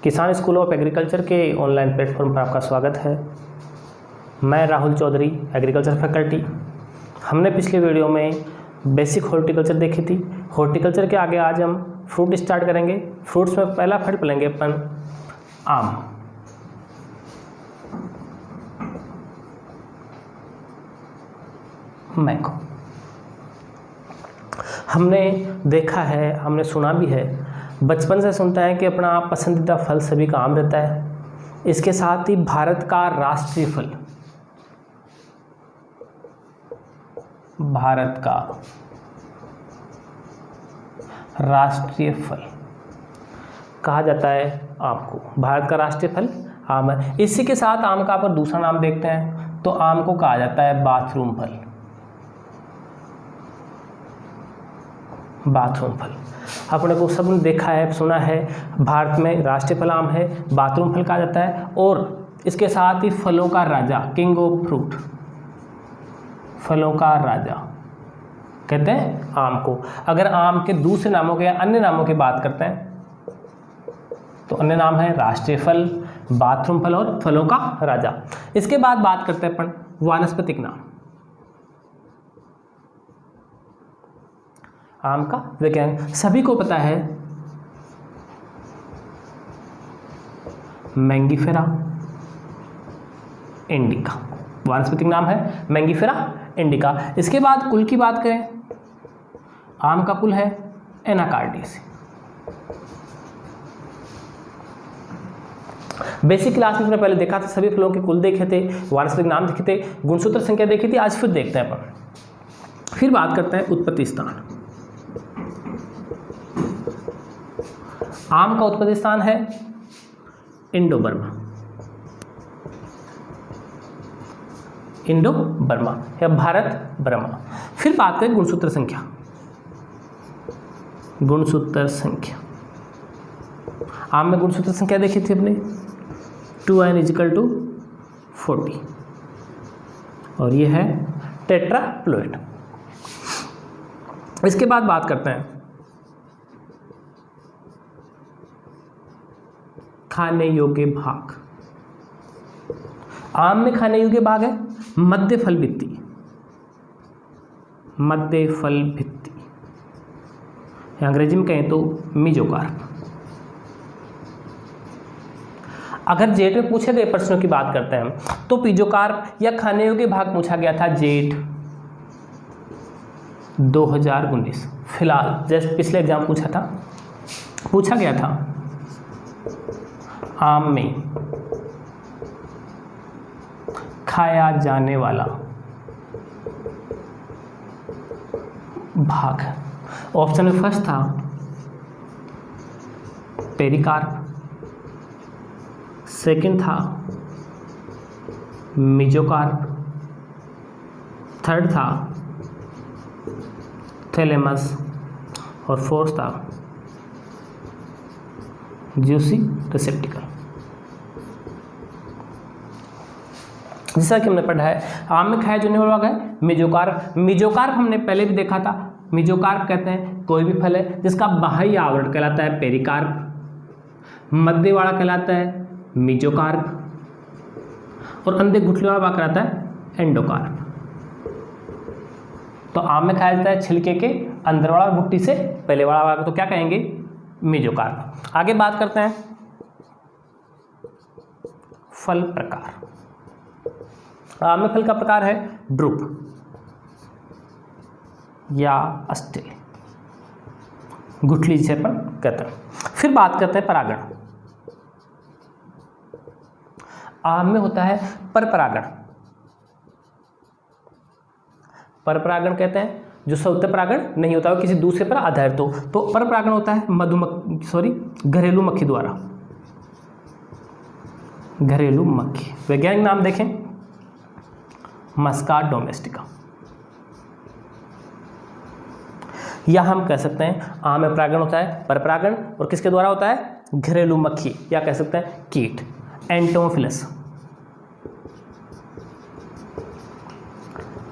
किसान school of agriculture के online platform पर आपका स्वागत है। मैं राहुल चौधरी, एग्रीकल्चर फैकल्टी। हमने पिछले वीडियो में बेसिक हॉर्टिकल्चर देखी थी। हॉर्टिकल्चर के आगे आज हम फ्रूट स्टार्ट करेंगे। फ्रूट्स में पहला फल पढ़ेंगे अपन आम। मैंगो। हमने देखा है, हमने सुना भी है, बचपन से सुनते हैं कि अपना पसंदीदा फल सभी का आम रहता है। इसके साथ ही भारत का राष्ट्रीय फल, भारत का राष्ट्रीय फल कहा जाता है आम को। भारत का राष्ट्रीय फल आम है। इसी के साथ आम का अपन दूसरा नाम देखते हैं तो आम को कहा जाता है बाथरूम फल। बाथरूम फल अपने को सबने देखा है, सुना है, भारत में राष्ट्रीय फल आम है, बाथरूम फल कहा जाता है। और इसके साथ ही फलों का राजा, किंग ऑफ फ्रूट, फलों का राजा कहते हैं आम को। अगर आम के दूसरे नामों के या अन्य नामों की बात करते हैं तो अन्य नाम है राष्ट्रीय फल, बाथरूम फल और फलों का राजा। इसके बाद बात करते हैं अपन वानस्पतिक नाम। आम का वैज्ञानिक सभी को पता है, मैंगीफेरा इंडिका। वानस्पतिक नाम है मैंगीफेरा इंडिका। इसके बाद कुल की बात करें, आम का कुल है एनाकार्डियेसी। बेसिक क्लास में पहले देखा था, सभी फलों के कुल देखे थे, वानस्पतिक नाम देखे थे, गुणसूत्र संख्या देखी थी। आज फिर देखते हैं अपन। फिर बात करते हैं उत्पत्ति स्थान। आम का उत्पत्ति स्थान है इंडो बर्मा, इंडो बर्मा या भारत बर्मा। फिर बात करें गुणसूत्र संख्या। गुणसूत्र संख्या, आम में गुणसूत्र संख्या देखी थी अपने 2n = 40 और ये है टेट्राप्लोइड। इसके बाद बात करते हैं खाने योग्य भाग। आम में खाने योग्य भाग है मध्य फल भित्ति, मध्य फल भित्ति, अंग्रेजी में कहें तो मीजोकार्प। अगर जेट में पूछे गए प्रश्नों की बात करते हैं तो पीजोकार्प या खाने योग्य भाग पूछा गया था जेट 2019। फिलहाल जैसे पिछले एग्जाम पूछा गया था आम में खाया जाने वाला भाग। ऑप्शन में फर्स्ट था पेरिकार्प, सेकंड था मीजोकार्प, थर्ड था थैलेमस और फोर्थ था ज्यूसी रिसेप्टिकल। जैसा कि हमने पढ़ा है, आम में खाया जाने वाला भाग है मीजोकार्प। मीजोकार्प हमने पहले भी देखा था। मीजोकार्प कहते हैं कोई भी फल है जिसका बाह्य आवरण कहलाता है पेरिकार्प, मध्य वाला कहलाता है मीजोकार्प और अंदर गुठली वाला भाग कहलाता है एंडोकार्प। तो आम में खाया जाता है छिलके के अंदर वाला गुठली से पहले वाला भाग, तो क्या कहेंगे मीजोकार्प। आगे बात करते हैं फल प्रकार। आम में फल का प्रकार है ड्रूप या अस्टिल, गुठली जिसे अपन कहते हैं। फिर बात करते हैं परागण। आम में होता है परपरागण। परपरागण कहते हैं जो सौते परागण नहीं होता है, किसी दूसरे पर आधारित हो। तो परपरागण होता है घरेलू मक्खी द्वारा, घरेलू मक्खी। वैज्ञानिक नाम देखें मस्का डोमेस्टिका। या हम कह सकते हैं आम में परागण होता है परपरागण और किसके द्वारा होता है घरेलू मक्खी या कह सकते हैं कीट, एंटोमोफिलस।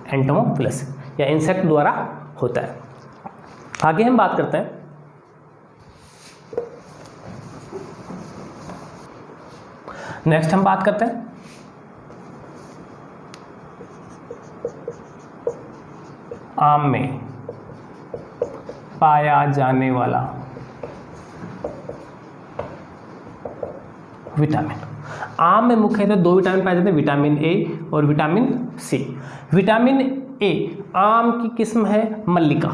एंटोमोफिलस या इंसेक्ट द्वारा होता है। आगे हम बात करते हैं नेक्स्ट हम बात करते हैं आम में पाया जाने वाला विटामिन। आम में मुख्यतः दो विटामिन पाए जाते हैं, विटामिन ए और विटामिन सी। विटामिन ए आम की किस्म है मल्लिका।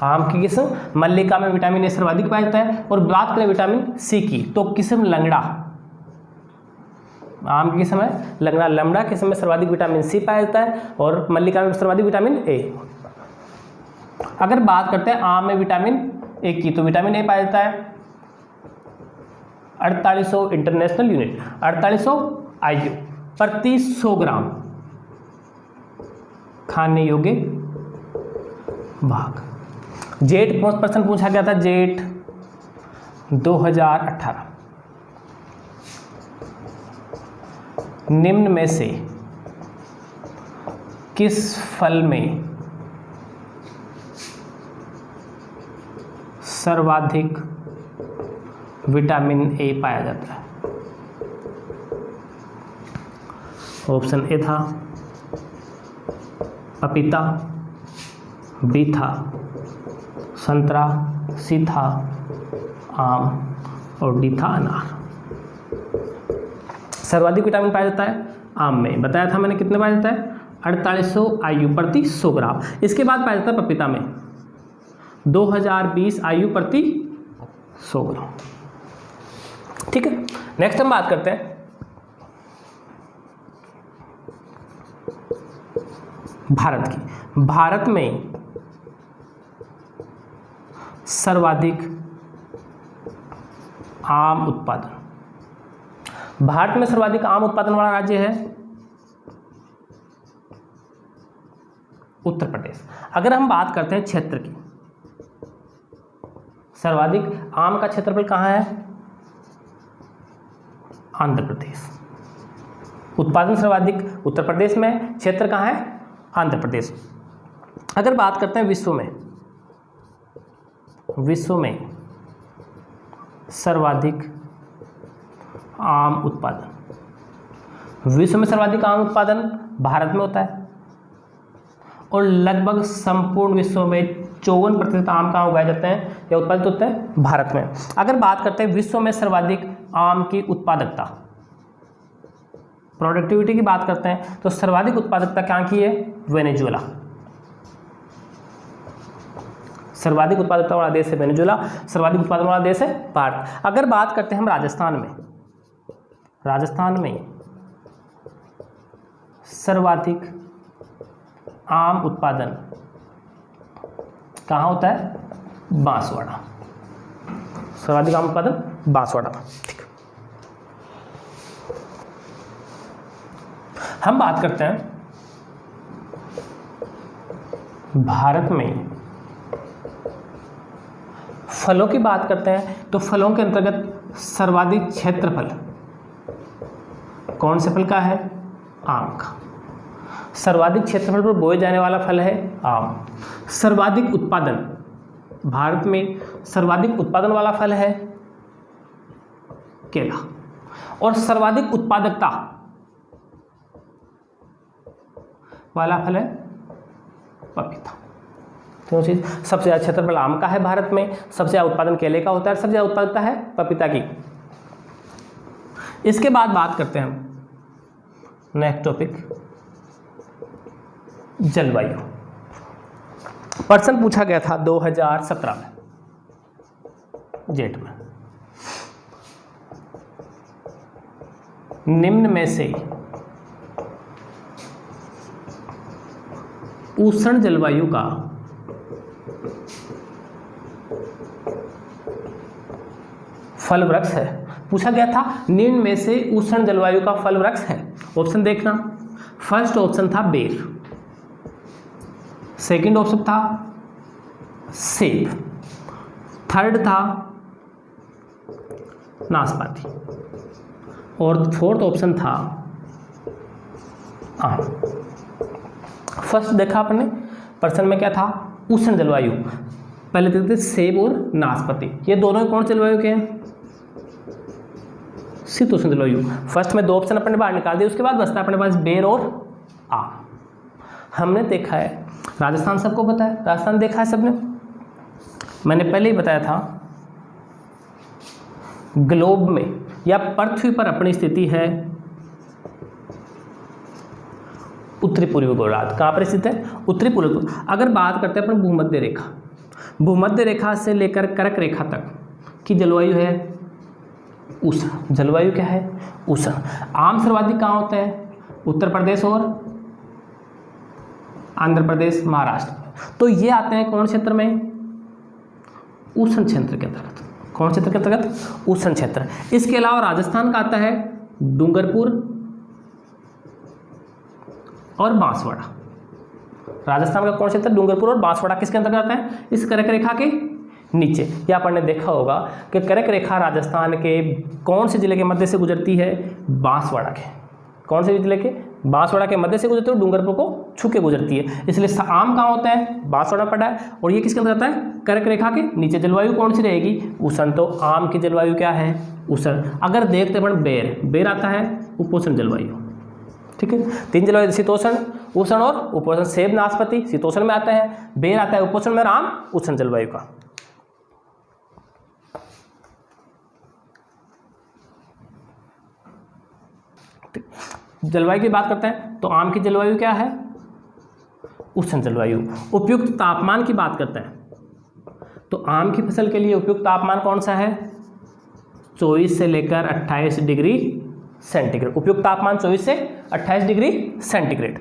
आम की किस्म मल्लिका में विटामिन ए सर्वाधिक पाया जाता है। और बात करें विटामिन सी की तो किस्म लंगड़ा। आम की किस्म है लंगड़ा। लंगड़ा किस्म में सर्वाधिक विटामिन सी पाया जाता है और मल्लिका में सर्वाधिक विटामिन ए। अगर बात करते हैं आम में विटामिन ए की तो विटामिन ए पाया जाता है 4800 इंटरनेशनल यूनिट, 4800 IU प्रति 100 ग्राम खाने योग्य भाग। जेट प्रश्न पूछा गया था, जेट 2018। निम्न में से किस फल में सर्वाधिक विटामिन ए पाया जाता है? ऑप्शन ए था पपीता, बी था संतरा, सी था आम और डी था अनार। सर्वाधिक विटामिन पाया जाता है आम में, बताया था मैंने कितने पाया जाता है 4800 IU प्रति 100 ग्राम। इसके बाद पाया जाता है पपीता में 2020 IU प्रति 100 ग्राम। ठीक है, नेक्स्ट हम बात करते हैं भारत की। भारत में सर्वाधिक आम उत्पादन। भारत में सर्वाधिक आम उत्पादन वाला राज्य है उत्तर प्रदेश। अगर हम बात करते हैं क्षेत्र की, सर्वाधिक आम का क्षेत्रफल कहाँ है? आंध्र प्रदेश। उत्पादन सर्वाधिक उत्तर प्रदेश में, क्षेत्र कहाँ है? आंध्र प्रदेश। अगर बात करते हैं विश्व में सर्वाधिक आम उत्पादन, विश्व में सर्वाधिक आम उत्पादन भारत में होता है और लगभग संपूर्ण विश्व में 54% आम कहाँ उगाए जाते हैं या उत्पादित होते हैं? भारत में। अगर बात करते हैं विश्व में सर्वाधिक आम की उत्पादकता, प्रोडक्टिविटी की बात करते हैं तो सर्वाधिक उत्पादकता कहाँ की है? वेनेजुएला। सर्वाधिक उत्पादकता वाला देश है वेनेजुएला, सर्वाधिक उत्पादन वाला देश है भारत। अगर बात करते हैं हम राजस्थान में सर्वाधिक आम उत्पादन कहाँ होता है? बांसवाड़ा। सर्वाधिक आम उत्पादन बांसवाड़ा। ठीक, हम बात करते हैं भारत में फलों की बात करते हैं तो फलों के अंतर्गत सर्वाधिक क्षेत्रफल कौन से फल का है? आम का। सर्वाधिक क्षेत्रफल पर बोए जाने वाला फल है आम। सर्वाधिक उत्पादन, भारत में सर्वाधिक उत्पादन वाला फल है केला और सर्वाधिक उत्पादकता वाला फल है पपीता। तीनों चीज, सबसे ज़्यादा क्षेत्रफल आम का है भारत में, सबसे ज़्यादा उत्पादन केले का होता है, सबसे ज़्यादा उत्पादकता है पपीता की। इसके बाद बात करते हैं हम नेक्स्ट टॉपिक, जलवायु। प्रश्न पूछा गया था 2017 में जेट में, निम्न में से उष्ण जलवायु का फल वृक्ष है। पूछा गया था निम्न में से उष्ण जलवायु का फल वृक्ष है। ऑप्शन देखना, फर्स्ट ऑप्शन था बेर, सेकंड ऑप्शन था सेब, थर्ड था नाशपाती और फोर्थ ऑप्शन था आम। फर्स्ट देखा आपने प्रश्न में क्या था? उष्ण जलवायु। पहले देखते सेब और नाशपाती, ये दोनों कौन जलवायु के हैं? शीतोष्ण जलवायु। फर्स्ट में 2 ऑप्शन अपने बाहर निकाल दिए, उसके बाद बचता है अपने पास बेर और आम। हमने देखा है राजस्थान, सबको पता है राजस्थान, देखा है सबने। मैंने पहले ही बताया था ग्लोब में या पृथ्वी पर अपनी स्थिति है उत्तरी पूर्वी गोलार्ध। कहाँ पर स्थित है? उत्तरी पूर्वी। अगर बात करते हैं अपन भूमध्य रेखा, भूमध्य रेखा से लेकर कर्क रेखा तक की जलवायु है उष्ण। जलवायु क्या है? उष्ण। आम सर्वाधिक कहाँ होते हैं? उत्तर प्रदेश और आंध्र प्रदेश, महाराष्ट्र। तो ये आते हैं कौन क्षेत्र में? उष्ण क्षेत्र के अंतर्गत। कौन क्षेत्र के अंतर्गत? उष्ण क्षेत्र। इसके अलावा राजस्थान का आता है डूंगरपुर और बांसवाड़ा। राजस्थान का कौन क्षेत्र? डूंगरपुर और बांसवाड़ा किसके अंतर्गत आता है? इस कर्क रेखा के नीचे। या अपन ने देखा होगा कि कर्क रेखा राजस्थान के कौन से जिले के मध्य से गुजरती है? बांसवाड़ा के। कौन से जिले के? बांसवाड़ा के मध्य से गुजरती है और डूंगरपुर को छू के गुजरती है। इसलिए आम कहाँ होता है? बांसवाड़ा पड़ा है। और ये किसके अंदर आता है? कर्क रेखा के नीचे। जलवायु कौन सी रहेगी? उष्ण। तो आम की जलवायु क्या है? उष्ण। अगर देखते अपन बेर, बेर आता है उपोष्ण जलवायु। ठीक है, 3 जलवायु शीतोष्ण, उष्ण और उपोष्ण। सेब, नाशपाती शीतोष्ण में आता है, बेर आता है उपोष्ण में, आम उष्ण जलवायु का। जलवायु की बात करते हैं तो आम की जलवायु क्या है? उष्ण जलवायु। उपयुक्त तापमान की बात करते हैं तो आम की फसल के लिए उपयुक्त तापमान कौन सा है? 24 से लेकर 28 डिग्री सेंटीग्रेड। उपयुक्त तापमान 24 से 28 डिग्री सेंटीग्रेड।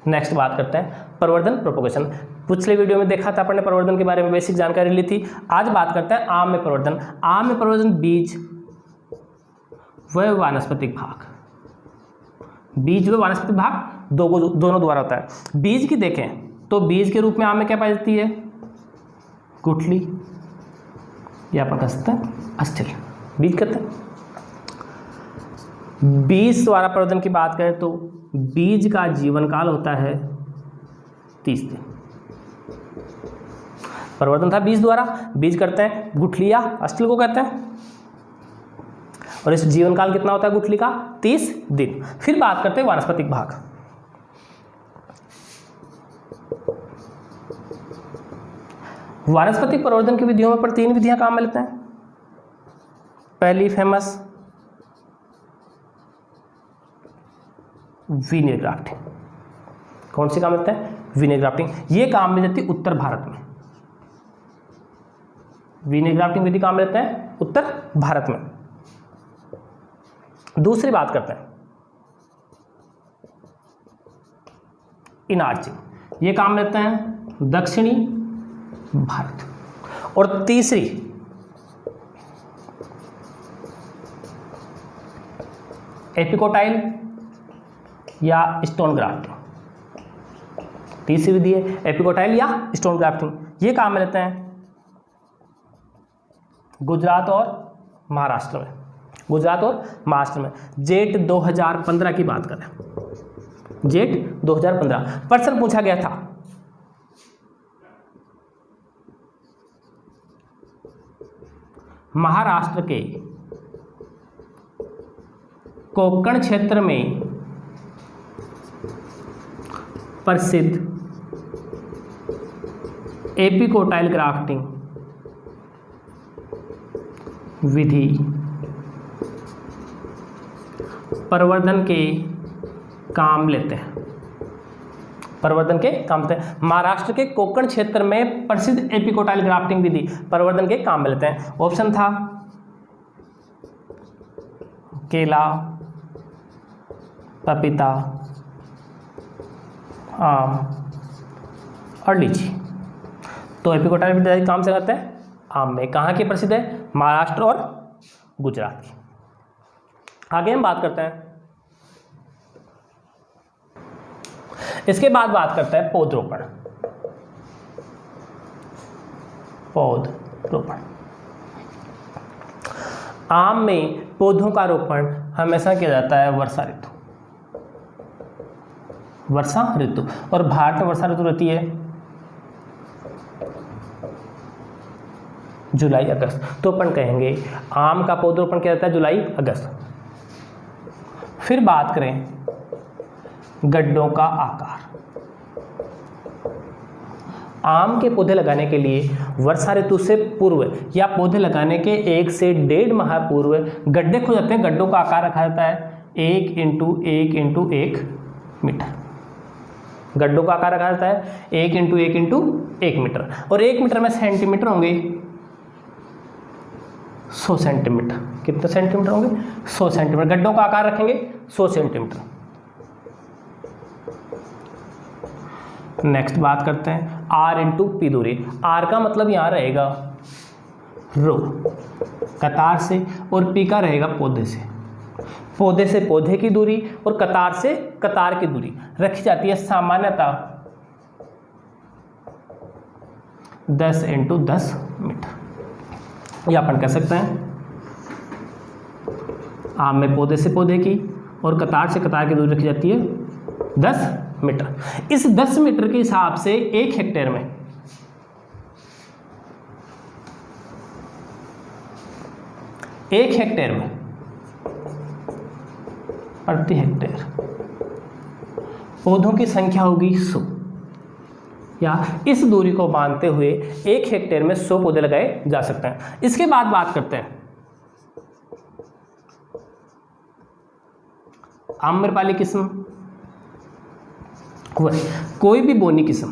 नेक्स्ट बात करते हैं प्रवर्धन, प्रोपोगेशन। पिछले वीडियो में देखा था अपन ने प्रवर्धन के बारे में बेसिक जानकारी ली थी। आज बात करते हैं आम में प्रवर्धन। आम में प्रवर्धन बीज व वानस्पतिक भाग, बीज व वानस्पतिक भाग दोनों द्वारा होता है। बीज की देखें तो बीज के रूप में आम में क्या पाई जाती है? गुठली या अपन कह सकते हैं अस्थिल, बीज कहते हैं। बीज द्वारा प्रवर्धन की बात करें तो बीज का जीवन काल होता है 30 दिन। प्रवर्धन था बीज द्वारा, बीज करते हैं गुठली या अस्थिल को कहते हैं, और इस जीवन काल कितना होता है गुठली का? 30 दिन। फिर बात करते हैं वानस्पतिक भाग। वानस्पतिक प्रवर्धन की विधियों में पर 3 विधियां काम में लेते हैं। पहली फेमस वीनियर ग्राफ्टिंग। कौन सी काम लेते हैं? Veneer grafting. ये काम में लेती है उत्तर भारत में। वीनियर ग्राफ्टिंग विधि काम लेते हैं उत्तर भारत में। दूसरी बात करते हैं इनार्चिंग। ये काम लेते हैं दक्षिणी भारत। और तीसरी एपिकोटाइल या स्टोन ग्राफ्टिंग। तीसरी विधि है एपिकोटाइल या स्टोन ग्राफ्टिंग। ये काम में लेते हैं गुजरात और महाराष्ट्र में। गुजरात और महाराष्ट्र में। जेट 2015 की बात करें, जेट 2015 प्रश्न पूछा गया था महाराष्ट्र के कोंकण क्षेत्र में प्रसिद्ध एपिकोटाइल ग्राफ्टिंग विधि प्रवर्धन के काम लेते हैं। प्रवर्धन के काम लेते हैं। महाराष्ट्र के कोंकण क्षेत्र में प्रसिद्ध एपिकोटाइल ग्राफ्टिंग विधि प्रवर्धन के काम में लेते हैं। ऑप्शन था केला, पपीता, आम और लीची। तो एपिकोटाइल विधि काम से करते हैं आम में। कहाँ की प्रसिद्ध है? महाराष्ट्र और गुजरात की। आगे हम बात करते हैं, इसके बाद बात करते हैं पौधरोपण। पौधरोपण आम में पौधों का रोपण हमेशा किया जाता है वर्षा ऋतु, वर्षा ऋतु। और भारत में वर्षा ऋतु रहती है जुलाई अगस्त। तो अपन कहेंगे आम का पौधरोपण क्या रहता है, जुलाई अगस्त। फिर बात करें गड्ढों का आकार। आम के पौधे लगाने के लिए वर्षा ऋतु से पूर्व या पौधे लगाने के 1 से 1.5 माह पूर्व गड्ढे खोद जाते हैं। गड्ढों का आकार रखा जाता है 1 इंटू 1 इंटू 1 मीटर। गड्ढों का आकार रखा जाता है 1 इंटू 1 इंटू 1 मीटर, और 1 मीटर में सेंटीमीटर होंगे 100 सेंटीमीटर। कितने सेंटीमीटर होंगे, 100 सेंटीमीटर। गड्ढों का आकार रखेंगे 100 सेंटीमीटर। नेक्स्ट बात करते हैं आर इंटू पी दूरी। आर का मतलब यहाँ रहेगा रो कतार से, और पी का रहेगा पौधे से। पौधे से पौधे की दूरी और कतार से कतार की दूरी रखी जाती है सामान्यतः 10 इंटू 10 मीटर। यह अपन कह सकते हैं आम में पौधे से पौधे की और कतार से कतार की दूरी रखी जाती है 10 मीटर। इस 10 मीटर के हिसाब से 1 हेक्टेयर में प्रति हेक्टेयर पौधों की संख्या होगी 100, या इस दूरी को मानते हुए 1 हेक्टेयर में 100 पौधे लगाए जा सकते हैं। इसके बाद बात करते हैं आम्रपाली किस्म। कोई भी बोनी किस्म,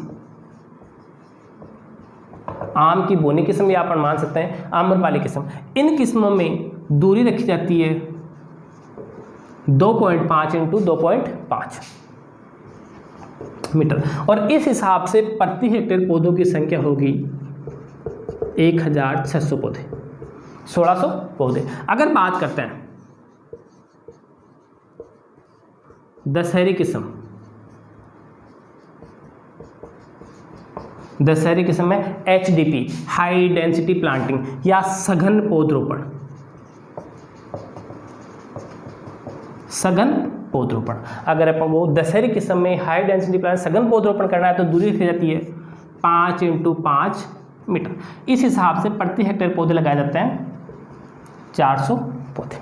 आम की बोनी किस्म या अपन मान सकते हैं आम्रपाली किस्म, इन किस्मों में दूरी रखी जाती है 2.5 इंटू 2.5 मीटर, और इस हिसाब से प्रति हेक्टेयर पौधों की संख्या होगी 1600 पौधे, 1600 पौधे। अगर बात करते हैं दशहरी किस्म, दशहरी किस्म में HDP हाई डेंसिटी प्लांटिंग या सघन पौधरोपण, सघन पौधरोपण। अगर अपन को दशहरी किस्म में हाई डेंसिटी प्लांट सघन पौधरोपण करना है तो दूरी रखी जाती है 5 इंटू 5 मीटर। इस हिसाब से प्रति हेक्टेयर पौधे लगाए जाते हैं 400 पौधे।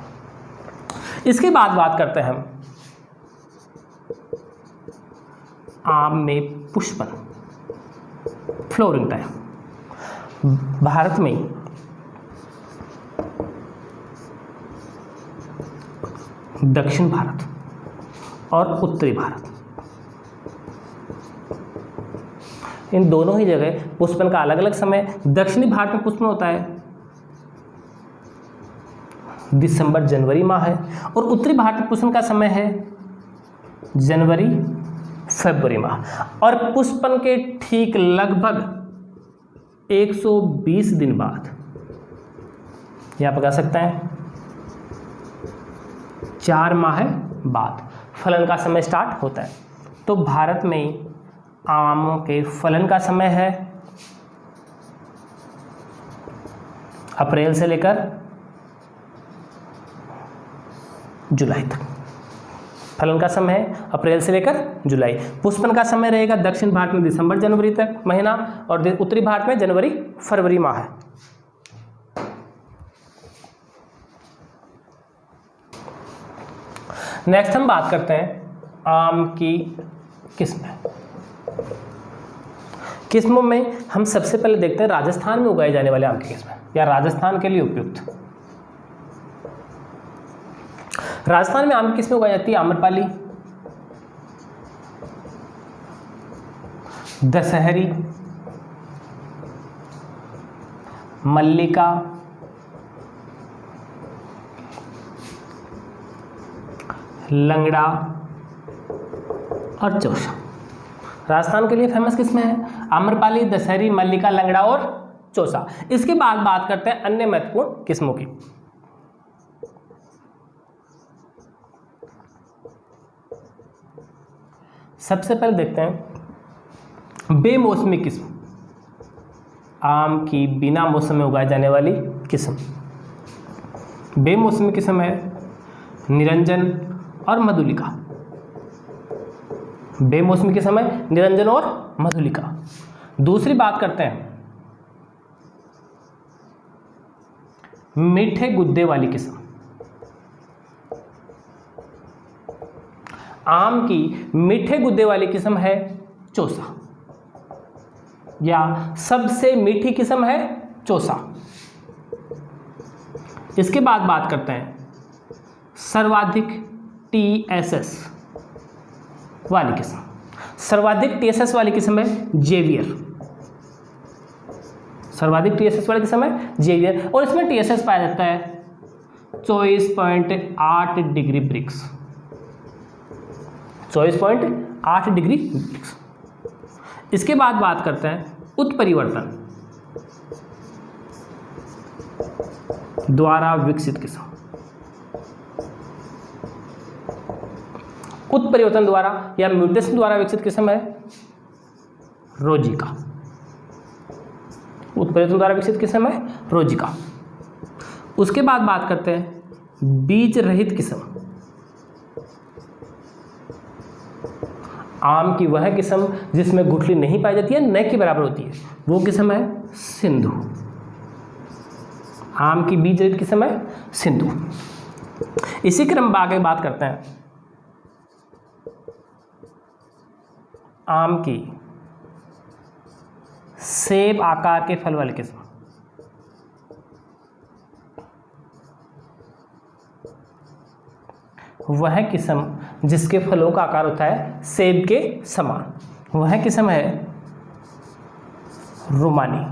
इसके बाद बात करते हैं हम आम में पुष्पन, फ्लोरिंग टाइम। भारत में दक्षिण भारत और उत्तरी भारत, इन दोनों ही जगह पुष्पन का अलग अलग समय। दक्षिणी भारत में पुष्पन होता है दिसंबर जनवरी माह है, और उत्तरी भारत में पुष्पन का समय है जनवरी फरवरी माह। और पुष्पन के ठीक लगभग 120 दिन बाद, यहां पर कह सकते हैं 4 माह बाद फलन का समय स्टार्ट होता है। तो भारत में आमों के फलन का समय है अप्रैल से लेकर जुलाई तक। फलन का समय है अप्रैल से लेकर जुलाई। पुष्पन का समय रहेगा दक्षिण भारत में दिसंबर जनवरी तक महीना, और उत्तरी भारत में जनवरी फरवरी माह है। नेक्स्ट हम बात करते हैं आम की किस्में। किस्मों में हम सबसे पहले देखते हैं राजस्थान में उगाए जाने वाले आम की किस्में, या राजस्थान के लिए उपयुक्त। राजस्थान में आम की किस्में उगाई जाती है आम्रपाली, दशहरी, मल्लिका, लंगड़ा और चौसा। राजस्थान के लिए फेमस किस्में हैं आम्रपाली, दशहरी, मल्लिका, लंगड़ा और चौसा। इसके बाद बात करते हैं अन्य महत्वपूर्ण किस्मों की। सबसे पहले देखते हैं बेमौसमी किस्म, आम की बिना मौसम में उगाई जाने वाली किस्म। बेमौसमी किस्म है निरंजन और मधुलिका। बेमौसमी किस्म है निरंजन और मधुलिका। दूसरी बात करते हैं मीठे गुद्दे वाली किस्म। आम की मीठे गुद्दे वाली किस्म है चौसा, या सबसे मीठी किस्म है चौसा। इसके बाद बात करते हैं सर्वाधिक TSS वाली किस्म। सर्वाधिक TSS वाली किस्म है जेवियर। सर्वाधिक TSS वाली किस्म है जेवियर, और इसमें TSS पाया जाता है 24.8 डिग्री ब्रिक्स। 24.8 degree BRICS. इसके बाद बात करते हैं उत्परिवर्तन द्वारा विकसित किस्म। उत्परिवर्तन द्वारा या म्यूटेशन द्वारा विकसित किस्म है रोजिका। उत्परिवर्तन द्वारा विकसित किस्म है रोजिका। उसके बाद बात करते हैं बीज रहित किस्म। आम की वह किस्म जिसमें गुठली नहीं पाई जाती है, न के बराबर होती है, वो किस्म है सिंधु। आम की बीज रहित किस्म है सिंधु। इसी क्रम में आगे बात करते हैं आम की सेब आकार के फल वाली किस्म। वह किस्म जिसके फलों का आकार होता है सेब के समान, वह किस्म है रुमानी।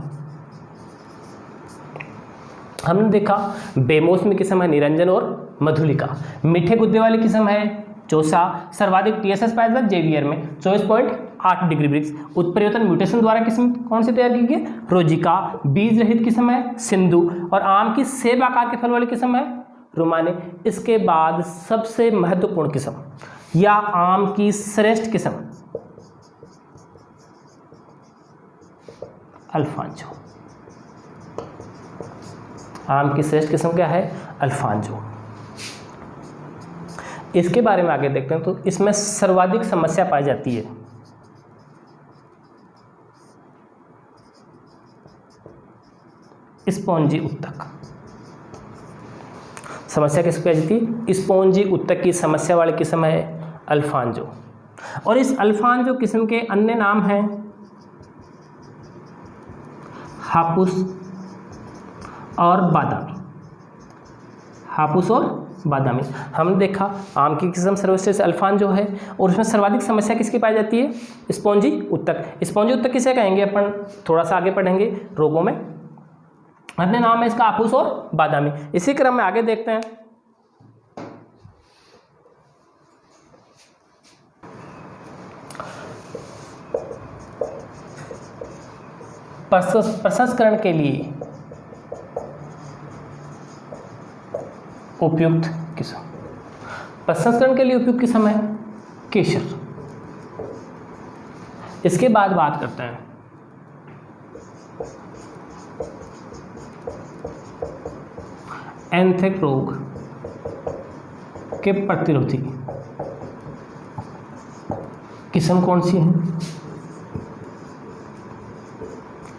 हमने देखा बेमौसमी किस्म है निरंजन और मधुलिका। मीठे गुद्दे वाली किस्म है चौसा। सर्वाधिक TSS पाया जाता है जेवियर में 24.8 डिग्री ब्रिक्स। उत्परिवर्तन म्यूटेशन द्वारा किस्म कौन सी तैयार की गई? रोजिका। बीज रहित किस्म है सिंधु, और आम की सेब आकार के फल वाली किस्म है रुमानी। इसके बाद सबसे महत्वपूर्ण किस्म या आम की श्रेष्ठ किस्म अल्फांजो। आम की श्रेष्ठ किस्म क्या है? अल्फांजो। इसके बारे में आगे देखते हैं। तो इसमें सर्वाधिक समस्या पाई जाती है स्पॉन्जी उत्तक। समस्या किसकी पाई जाती है? स्पॉन्जी उत्तक की समस्या वाली किस्म है अल्फांजो। और इस अल्फांजो किस्म के अन्य नाम हैं हापुस और बादामी। हापुस और बादामी। हमने देखा आम की किस्म सर्वश्रेष्ठ अल्फांजो है, और उसमें सर्वाधिक समस्या किसकी पाई जाती है? स्पॉन्जी उत्तक। स्पॉन्जी उत्तक किसे कहेंगे अपन थोड़ा सा आगे पढ़ेंगे रोगों में। अन्य नाम है इसका हापुस और बादामी। इसी क्रम में आगे देखते हैं प्रसंस्करण के लिए उपयुक्त किस्म। प्रसंस्करण के लिए उपयुक्त किस्म है केसर। इसके बाद बात करते हैं एंथ्रेक्स रोग के प्रतिरोधी किस्म कौन सी है?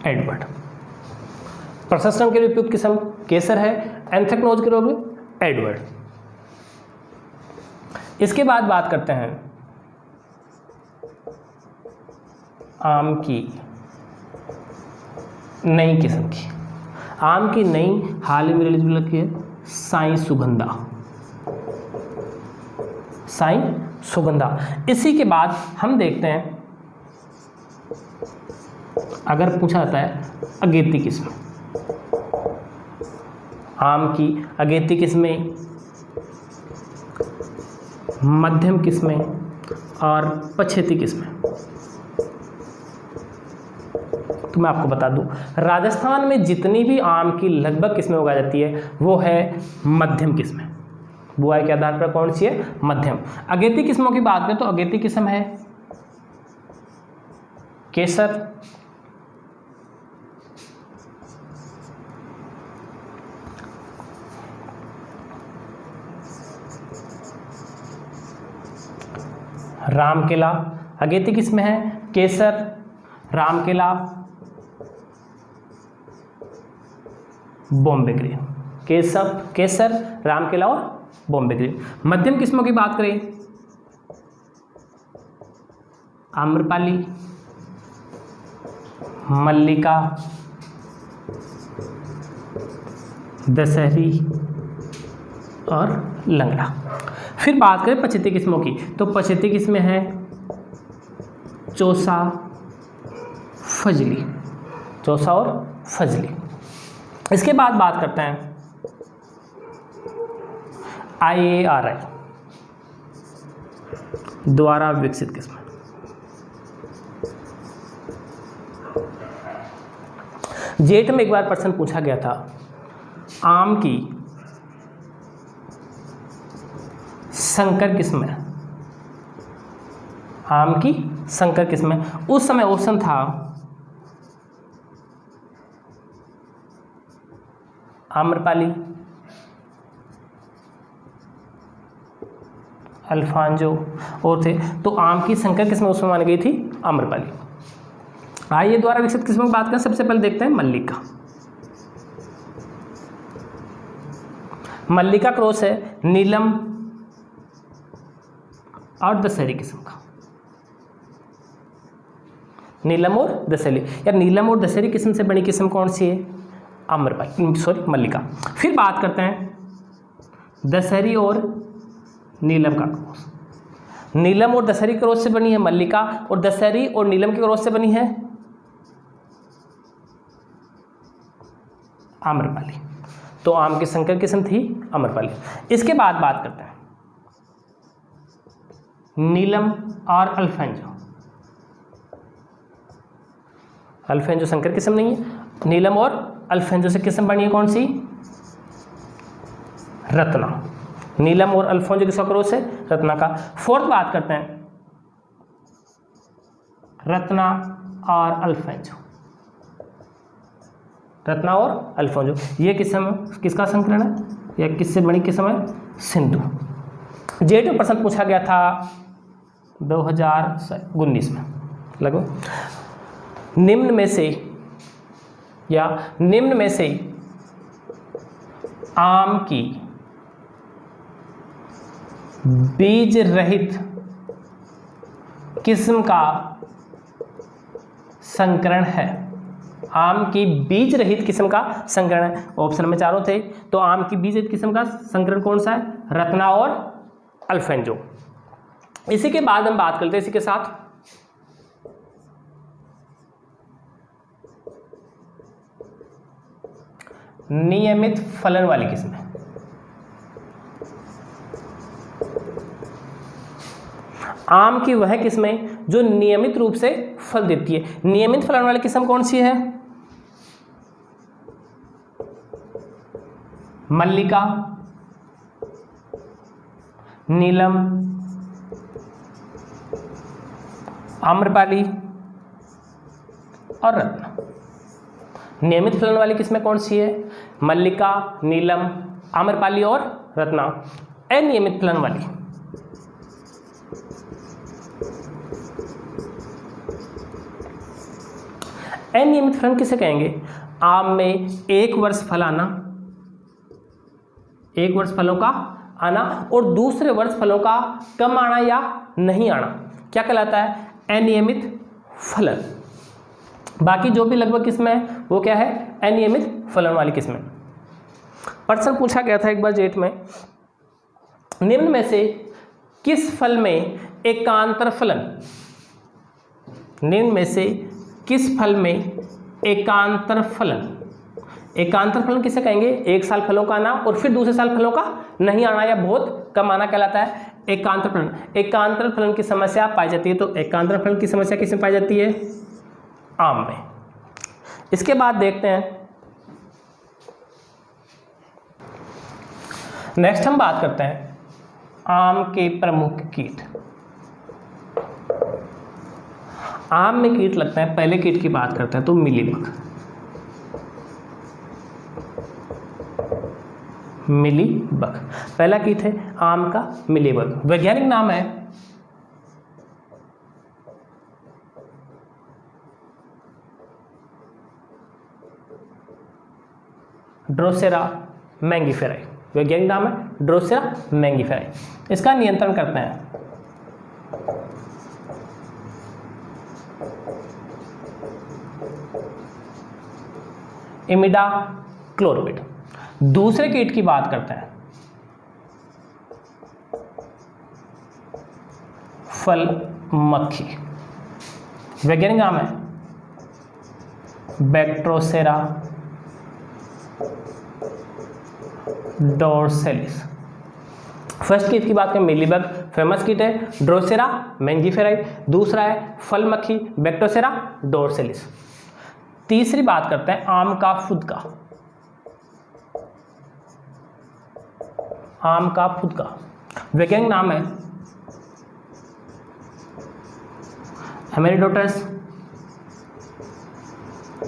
एडवर्ड। प्रसंस्करण के लिए उपयुक्त किस्म केसर है। एंथ्रेक्नोज के रोग में एडवर्ड। इसके बाद बात करते हैं आम की नई किस्म की। आम की नई हाल ही में रिलीज की है साई सुगंधा। साई सुगंधा। इसी के बाद हम देखते हैं अगर पूछा जाता है अगेती किस्म। आम की अगेती किस्में, मध्यम किस्में और पछेती किस्में। तो मैं आपको बता दूं राजस्थान में जितनी भी आम की लगभग किस्में उगाई जाती है वो है मध्यम किस्में। बुआई के आधार पर कौन सी है? मध्यम। अगेती किस्मों की बात करें तो अगेती किस्म है केसर, रामकेला। अगेती किस्म है केसर, रामकेला, बॉम्बे ग्रीन। केसर, केसर, रामकेला और बॉम्बे ग्रीन। मध्यम किस्मों की बात करें, आम्रपाली, मल्लिका, दशहरी और लंगड़ा। फिर बात करें पछेती किस्मों की, तो पछेती किस्में हैं चौसा, फजली, चौसा और फजली। इसके बाद बात करते हैं IARI, द्वारा विकसित किस्म। जेट में एक बार प्रश्न पूछा गया था, आम की संकर किस्म है, आम की संकर किस्म है। उस समय ऑप्शन था आम्रपाली, अल्फांजो और थे, तो आम की संकर किस्म उसमें मानी गई थी आम्रपाली। आइए द्वारा विकसित किस्मों की बात करें। सबसे पहले देखते हैं मल्लिका। मल्लिका क्रॉस है नीलम और दशहरी किस्म का, नीलम और दशहरी, या नीलम और दशहरी किस्म से बनी किस्म कौन सी है? आम्रपाली, सॉरी मल्लिका। फिर बात करते हैं दशहरी और नीलम का क्रॉस। नीलम और दशहरी क्रॉस से बनी है मल्लिका, और दशहरी और नीलम के क्रॉस से बनी है आम्रपाली। तो आम की संकर किस्म थी आम्रपाली। इसके बाद बात करते हैं नीलम और अल्फांजो। अल्फांजो संकर किस्म नहीं है, नीलम और अल्फांजो से किस्म बनी है कौन सी? रत्ना। नीलम और अल्फांजो किसका क्रॉस है? रत्ना का। फोर्थ बात करते हैं रत्ना और अल्फांजो। रत्ना और अल्फांजो ये किस्म किसका संकरण है, या किससे बनी किस्म है? सिंधु। जेट में प्रश्न पूछा गया था 2019 में लगभग, निम्न में से आम की बीज रहित किस्म का संकरण है। आम की बीज रहित किस्म का संकरण है। ऑप्शन में चारों थे, तो आम की बीज रहित किस्म का संकरण कौन सा है? रत्ना और अल्फांजो। इसी के बाद हम बात करते हैं इसी के साथ नियमित फलन वाली किस्म। आम की वह किस्में जो नियमित रूप से फल देती है। नियमित फलन वाली किस्म कौन सी है? मल्लिका, नीलम, आम्रपाली और रत्ना। नियमित फलन वाली किस्में कौन सी है? मल्लिका, नीलम, आम्रपाली और रत्ना। अनियमित फलन वाली अनियमित फलन किसे कहेंगे? आम में एक वर्ष फल आना, एक वर्ष फलों का आना और दूसरे वर्ष फलों का कम आना या नहीं आना, क्या कहलाता है? अनियमित फलन। बाकी जो भी लगभग किस्में है वो क्या है? अनियमित फलन वाली किस्में। प्रश्न पूछा गया था एक बार जेट में, निम्न में से किस फल में एकांतर फलन, निम्न में से किस फल में एकांतर फलन, एकांतर फलन किसे कहेंगे? एक साल फलों का आना और फिर दूसरे साल फलों का नहीं आना या बहुत कम आना कहलाता है एकांतर फलन। एकांतर फलन की समस्या पाई जाती है, तो एकांतर फलन की समस्या किसमें पाई जाती है? आम में। इसके बाद देखते हैं नेक्स्ट हम बात करते हैं आम के प्रमुख कीट। आम में कीट लगते हैं, पहले कीट की बात करते हैं तो मिलीबग। मिलीबग पहला कीट है आम का, मिलीबग। वैज्ञानिक नाम है ड्रोसेरा मैंगीफेराई, वैज्ञानिक नाम है ड्रोसेरा मैंगीफेराई। इसका नियंत्रण करते हैं इमिडाक्लोप्रिड। दूसरे कीट की बात करते हैं फल मक्खी, वैज्ञानिक नाम है बैक्ट्रोसेरा डोर्सेलिस। फर्स्ट कीट की बात करें मिलीबग, फेमस कीट है ड्रोसेरा मैंगीफेराई। दूसरा है फल मक्खी बैक्ट्रोसेरा डोर्सेलिस। तीसरी बात करते हैं आम का फुदका, आम का फुदका, वैज्ञानिक नाम है हेमेरिडोटस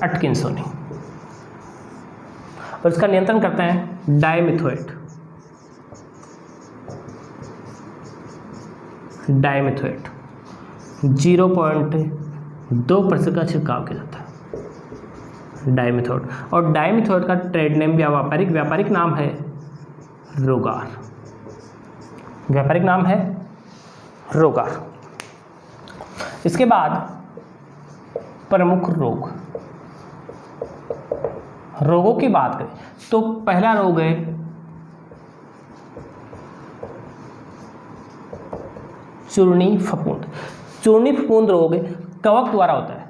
अटकिंसोनी। और इसका नियंत्रण करते हैं डाइमिथोएट, डाइमिथोएट 0.2% का छिड़काव किया जाता है डाइमिथोएट। और डाइमिथोएट का ट्रेड नेम या व्यापारिक नाम है रोगार, व्यापारिक नाम है रोगार। इसके बाद प्रमुख रोग, रोगों की बात करें तो पहला रोग है चूर्णी फफूंद। चूर्णी फफूंद रोग कवक द्वारा होता है।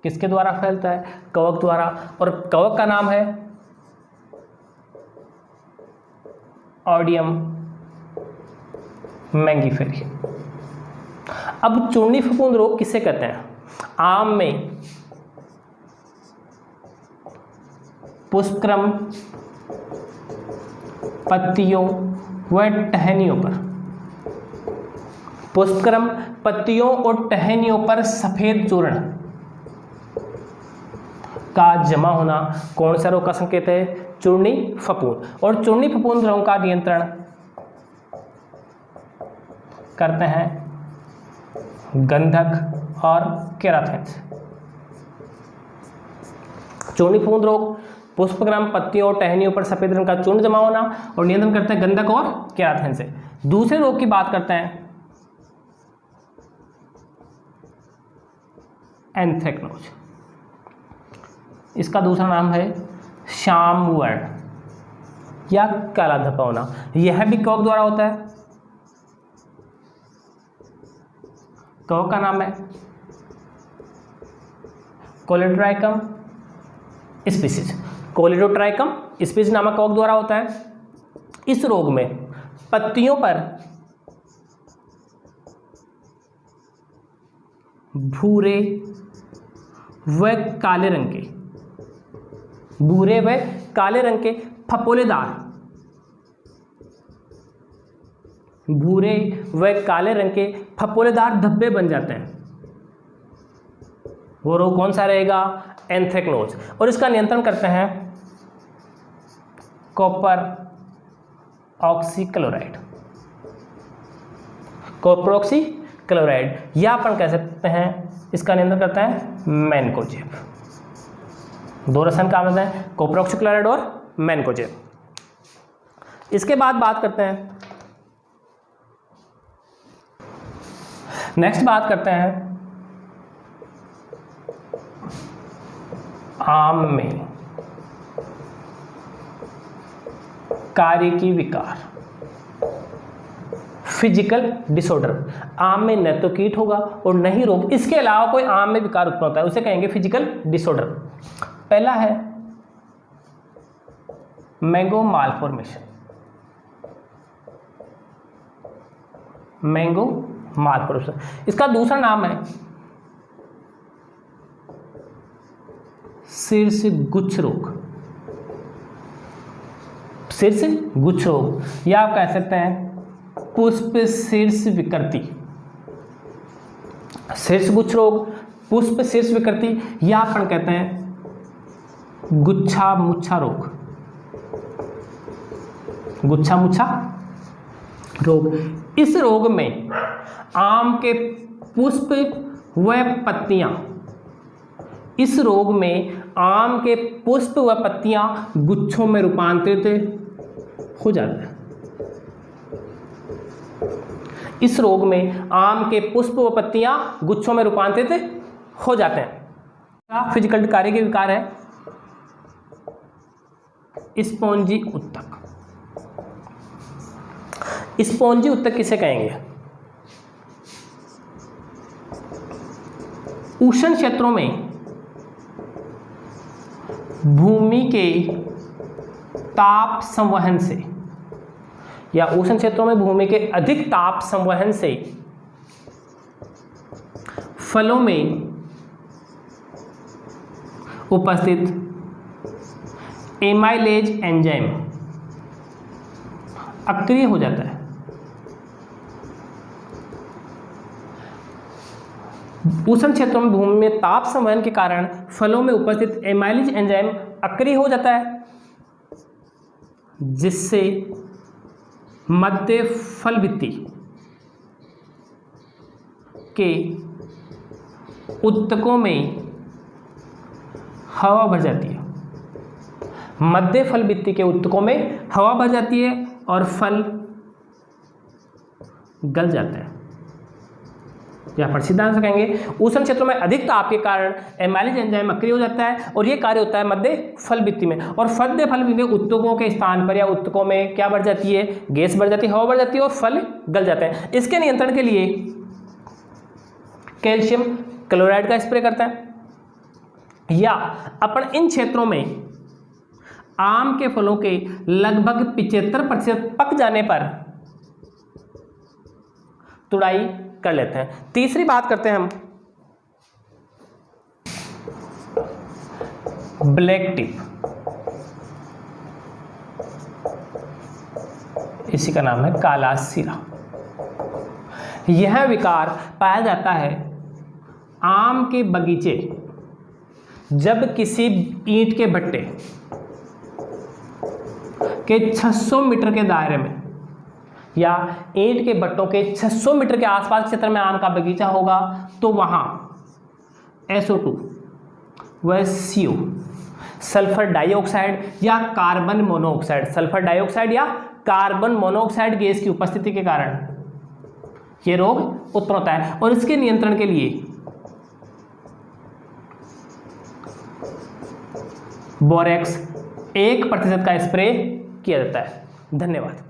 किसके द्वारा फैलता है? कवक द्वारा। और कवक का नाम है ऑडियम मैंगीफेरी। अब चूर्णी फफूंद रोग किसे कहते हैं? आम में पुष्पक्रम पत्तियों व टहनियों पर, पुष्पक्रम पत्तियों और टहनियों पर सफेद चूर्ण का जमा होना कौन सा रोग का संकेत है? चूर्णी फफूंद। और चूर्णी फफूंद रोग का नियंत्रण करते हैं गंधक और केराथिन। चूर्णी फफूंद रोग पुष्पक्रम पत्तियों और टहनियों पर सफेद रंग का चूर्ण जमा होना और नियंत्रण करते हैं गंधक और केराथिन से। दूसरे रोग की बात करते हैं एंथ्रेक्नोज। इसका दूसरा नाम है शामवर्ण या काला धब्बा होना। यह भी कवक द्वारा होता है। कवक का नाम है कोलेडोट्राइकम स्पीसीज। कोलेडोट्राइकम स्पीसीज नामक कवक द्वारा होता है। इस रोग में पत्तियों पर भूरे व काले रंग के, भूरे व काले रंग के फपोलेदार, भूरे व काले रंग के फपोलेदार धब्बे बन जाते हैं। वो रोग कौन सा रहेगा? एंथ्रेक्नोज। और इसका नियंत्रण करते हैं कॉपर ऑक्सीक्लोराइड, कॉपर ऑक्सीक्लोराइड, या अपन कह सकते हैं इसका नियंत्रण करता है मैनकोजेब। दो रसायन काम होते हैं कॉपर ऑक्सीक्लोराइड और मैनकोजेब। इसके बाद बात करते हैं, नेक्स्ट बात करते हैं आम में कार्य की विकार, फिजिकल डिसऑर्डर। आम में न तो कीट होगा और न ही रोग, इसके अलावा कोई आम में विकार उत्पन्न होता है, उसे कहेंगे फिजिकल डिसऑर्डर। पहला है मैंगो मालफॉर्मेशन, मैंगो मालफॉर्मेशन। इसका दूसरा नाम है शीर्ष गुच्छ रोग, शीर्ष गुच्छ रोग, या आप कह सकते हैं पुष्प शीर्ष विकृति। शीर्ष गुच्छ रोग, पुष्प शीर्ष विकृति, या अपन कहते हैं गुच्छा मुच्छा रोग, गुच्छा मुच्छा रोग। इस रोग में आम के पुष्प व पत्तियां, इस रोग में आम के पुष्प व पत्तियां गुच्छों में रूपांतरित हो जाते हैं। इस रोग में आम के पुष्प व पत्तियां गुच्छों में रूपांतरित हो जाते हैं। फिजिकल कार्य के विकार है स्पॉन्जी उत्तक। स्पॉन्जी उत्तक किसे कहेंगे? उष्ण क्षेत्रों में भूमि के ताप संवहन से या उष्ण क्षेत्रों में भूमि के अधिक ताप संवहन से फलों में उपस्थित एमाइलेज एंजाइम अक्रिय हो जाता है। उष्ण क्षेत्रों में भूमि में ताप संवहन के कारण फलों में उपस्थित एमाइलेज एंजाइम अक्रिय हो जाता है, जिससे मध्य फल भित्ति के उत्तकों में हवा भर जाती है। मध्य फल भित्ति के उत्तकों में हवा भर जाती है और फल गल जाता है। यहाँ पर सिद्धांत से कहेंगे उष्ण क्षेत्रों में अधिक ताप के कारण एमाइलेज एंजाइम अक्रिय हो जाता है और ये कार्य होता है मध्य फल भित्ति में, और मध्य फल भित्ति में उत्तकों के स्थान पर या उत्तकों में क्या बढ़ जाती है? गैस बढ़ जाती है, हवा बढ़ जाती है और फल गल जाते हैं। इसके नियंत्रण के लिए कैल्शियम क्लोराइड का स्प्रे करते हैं, या अपन इन क्षेत्रों में आम के फलों के लगभग 75% पक जाने पर तुड़ाई कर लेते हैं। तीसरी बात करते हैं हम ब्लैक टिप। इसी का नाम है काला सिरा। यह विकार पाया जाता है आम के बगीचे जब किसी ईंट के भट्टे के 600 मीटर के दायरे में या ईंट के भट्टों के 600 मीटर के आसपास क्षेत्र में आम का बगीचा होगा, तो वहां SO2 व CO सल्फर डाइऑक्साइड या कार्बन मोनोऑक्साइड, सल्फर डाइऑक्साइड या कार्बन मोनोऑक्साइड गैस की उपस्थिति के कारण यह रोग उत्पन्न होता है। और इसके नियंत्रण के लिए बोरेक्स 1% का स्प्रे किया जाता है। धन्यवाद।